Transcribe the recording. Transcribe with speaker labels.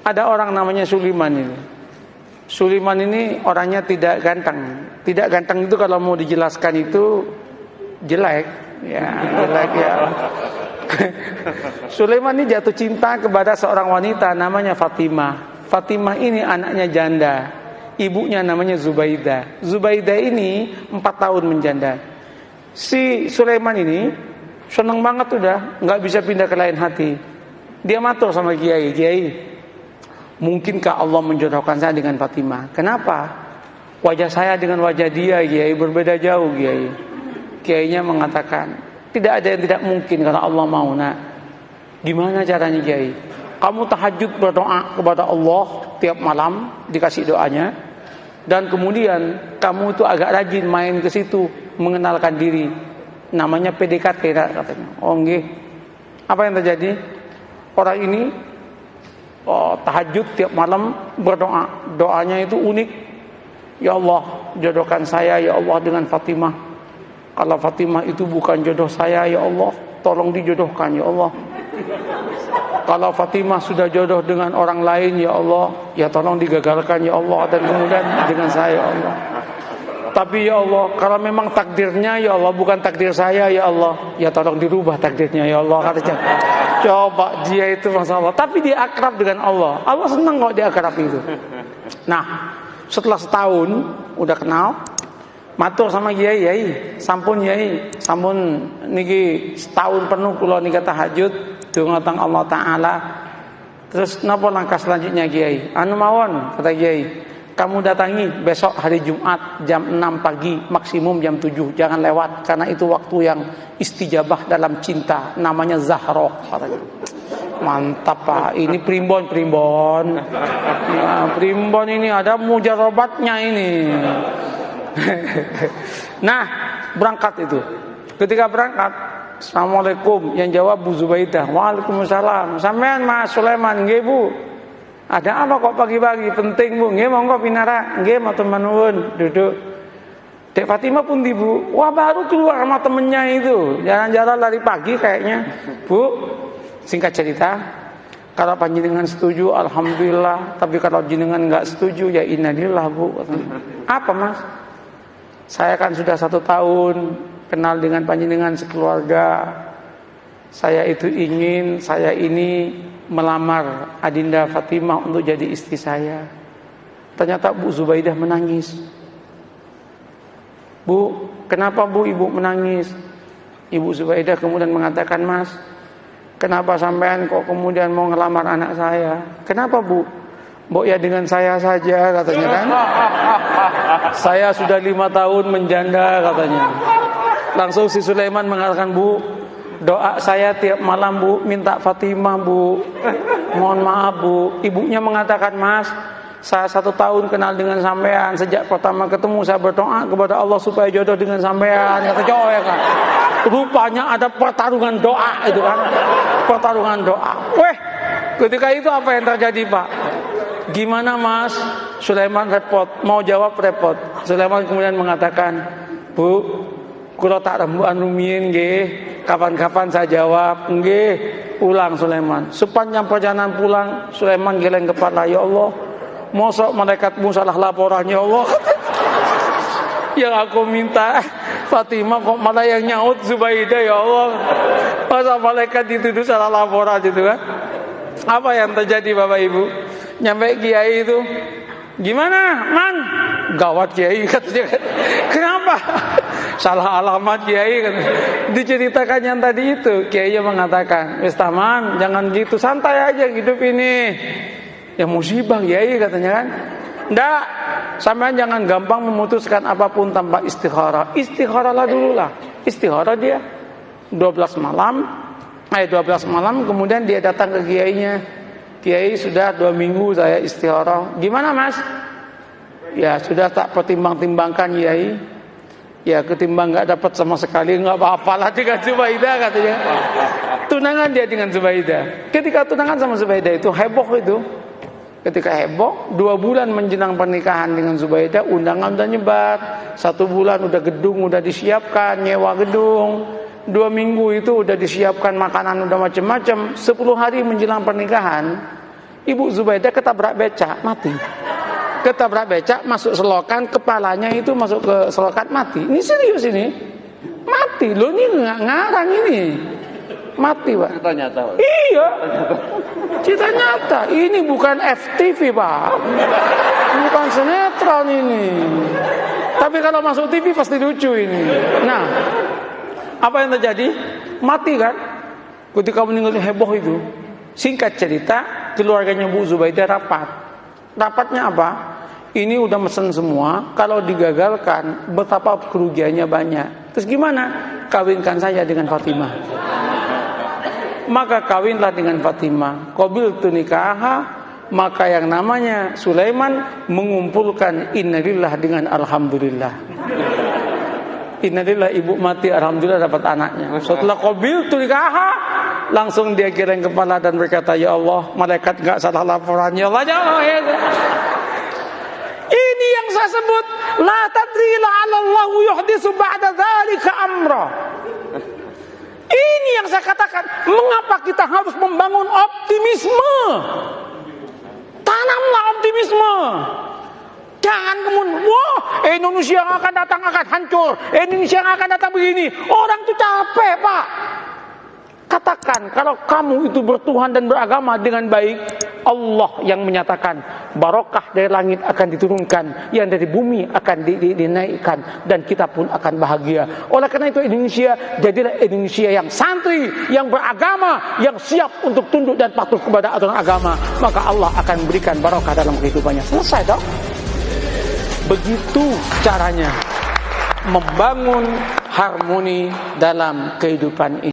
Speaker 1: Ada orang namanya Sulaiman ini. Sulaiman ini orangnya tidak ganteng. Tidak ganteng itu kalau mau dijelaskan itu jelek, ya jelek ya. Sulaiman ini jatuh cinta kepada seorang wanita namanya Fatimah. Fatimah ini anaknya janda. Ibunya namanya Zubaidah. Zubaidah ini 4 tahun menjanda. Si Sulaiman ini seneng banget udah, nggak bisa pindah ke lain hati. Dia matur sama Kiai, mungkinkah Allah menjodohkan saya dengan Fatimah? Kenapa? Wajah saya dengan wajah dia, Kiai, berbeda jauh, Kiai. Kiainya mengatakan, tidak ada yang tidak mungkin kalau Allah mau, nak. Gimana caranya, Kiai? Kamu tahajud berdoa kepada Allah tiap malam, dikasih doanya. Dan kemudian kamu itu agak rajin main ke situ, mengenalkan diri. Namanya PDKT, katanya. Oh, nggih. Apa yang terjadi? Orang ini tahajud tiap malam berdoa. Doanya itu unik. Ya Allah, jodohkan saya ya Allah dengan Fatimah. Kalau Fatimah itu bukan jodoh saya ya Allah, tolong dijodohkan ya Allah. Kalau Fatimah sudah jodoh dengan orang lain ya Allah, ya tolong digagalkan ya Allah, dan kemudian dengan saya ya Allah. Tapi ya Allah, kalau memang takdirnya ya Allah bukan takdir saya ya Allah, ya tolong dirubah takdirnya ya Allah, katanya. Coba dia itu Masya Allah, tapi dia akrab dengan Allah. Allah senang kok dia akrab itu. Nah, setelah setahun udah kenal, matur sama Kiai, sampun Kiai, sampun niki setahun penuh kula nika tahajud donga teng Allah taala. Terus napa langkah selanjutnya Kiai? Anu mawon, kata Kiai, kamu datangi besok hari Jumat jam 6 pagi, maksimum jam 7, jangan lewat karena itu waktu yang istijabah dalam cinta, namanya Zahra, katanya. Mantap Pak, ini primbon. Ya, primbon ini ada mujarobatnya ini. Nah, berangkat itu. Ketika berangkat, Assalamualaikum, yang jawab Bu Zubaidah. Waalaikumsalam. Sampean Mas Sulaiman, nggih Bu. Ada apa kok pagi-pagi? Penting Bu. Nggih monggo pinara. Nggih matur nuwun, duduk. Dek Fatimah pun di Bu. Wah, baru keluar sama temennya itu. Jalan-jalan lari pagi kayaknya. Bu, singkat cerita, kalau panjenengan setuju alhamdulillah, tapi kalau jenengan enggak setuju ya innalillah Bu. Apa Mas? Saya kan sudah 1 tahun kenal dengan panjenengan sekeluarga. Saya ini melamar Adinda Fatimah untuk jadi istri saya. Ternyata Bu Zubaidah menangis. Bu, kenapa Bu ibu menangis? Ibu Zubaidah kemudian mengatakan, Mas, kenapa sampean kok kemudian mau ngelamar anak saya? Kenapa Bu? Mbok ya dengan saya saja, katanya kan. Saya sudah 5 tahun menjanda, katanya. Langsung si Sulaiman mengatakan, Bu, doa saya tiap malam Bu, minta Fatimah Bu. Mohon maaf Bu. Ibunya mengatakan, Mas, saya 1 tahun kenal dengan sampean. Sejak pertama ketemu saya berdoa kepada Allah supaya jodoh dengan sampean. Kata cowok ya kan. Rupanya ada pertarungan doa itu kan. Pertarungan doa. Weh, ketika itu apa yang terjadi Pak? Gimana Mas? Sulaiman repot, mau jawab repot. Sulaiman kemudian mengatakan, Bu, kula tak rembukan rumiyin nggih, kapan-kapan saya jawab. Nggih, pulang Sulaiman. Sepanjang perjalanan pulang, Sulaiman geleng kepala, ya Allah, mosok malaikatmu salah laporan ya Allah. Yang aku minta Fatimah kok malah yang nyaut Zubaidah ya Allah. Masa malaikat dituduh salah laporan gitu kan? Apa yang terjadi Bapak Ibu? Nyampe Kiai itu, gimana Man? Gawat Kiai katanya. Kenapa? Salah alamat Kiai katanya. Diceritakan yang tadi itu, Kiai mengatakan, wis taman, jangan gitu, santai aja hidup ini. Ya musibah Kiai katanya kan. Nggak, sampean jangan gampang memutuskan apapun tanpa istikharah. Istikharahlah dulu lah. Istikharah dia 12 malam kemudian dia datang ke kiainya. Kiai, sudah 2 minggu saya istikharah. Gimana Mas? Ya sudah tak pertimbang-timbangkan Kiai. Ya ketimbang nggak dapat sama sekali nggak apa-apalah dengan Zubaidah katanya. Tunangan dia dengan Zubaidah. Ketika tunangan sama Zubaidah itu heboh itu. Ketika heboh, 2 bulan menjelang pernikahan dengan Zubaidah, undangan udah nyebar. 1 bulan udah gedung udah disiapkan, nyewa gedung. 2 minggu itu udah disiapkan makanan udah macam-macam. 10 hari menjelang pernikahan, Ibu Zubaidah ketabrak becak, mati. Ketabrak becak, masuk selokan, kepalanya itu masuk ke selokan, mati. Ini serius ini. Mati, loh ini nggak ngarang ini. Mati, Pak.
Speaker 2: Cerita nyata, Pak.
Speaker 1: Iya. Cerita nyata. Ini bukan FTV, Pak. Bukan sinetron ini. Tapi kalau masuk TV pasti lucu ini. Nah, apa yang terjadi? Mati kan? Ketika meninggal heboh itu. Singkat cerita, keluarganya Bu Zubaidah rapat. Rapatnya apa? Ini udah mesen semua. Kalau digagalkan, betapa kerugiannya banyak. Terus gimana? Kawinkan saya dengan Fatimah. Maka kawinlah dengan Fatimah. Qabiltu nikaha. Maka yang namanya Sulaiman mengumpulkan innalillah dengan alhamdulillah. Innalillah, ibu mati, alhamdulillah dapat anaknya. Setelah qabiltu nikaha, langsung dia geleng kepala dan berkata, ya Allah, malaikat enggak salah laporan, ya Allah, ya Allah, ya Allah. Ini yang saya sebut la tadri la'allahu yuhdisu ba'da dzalika amra. Ini yang saya katakan, mengapa kita harus membangun optimisme? Tanamlah optimisme. Jangan kemudian, wah, Indonesia yang akan datang akan hancur, Indonesia yang akan datang begini. Orang itu capek, Pak. Katakan, kalau kamu itu bertuhan dan beragama dengan baik, Allah yang menyatakan barokah dari langit akan diturunkan, yang dari bumi akan dinaikkan, dan kita pun akan bahagia. Oleh karena itu Indonesia, jadilah Indonesia yang santri, yang beragama, yang siap untuk tunduk dan patuh kepada aturan agama. Maka Allah akan berikan barokah dalam kehidupannya. Selesai dong. Begitu caranya membangun harmoni dalam kehidupan ini.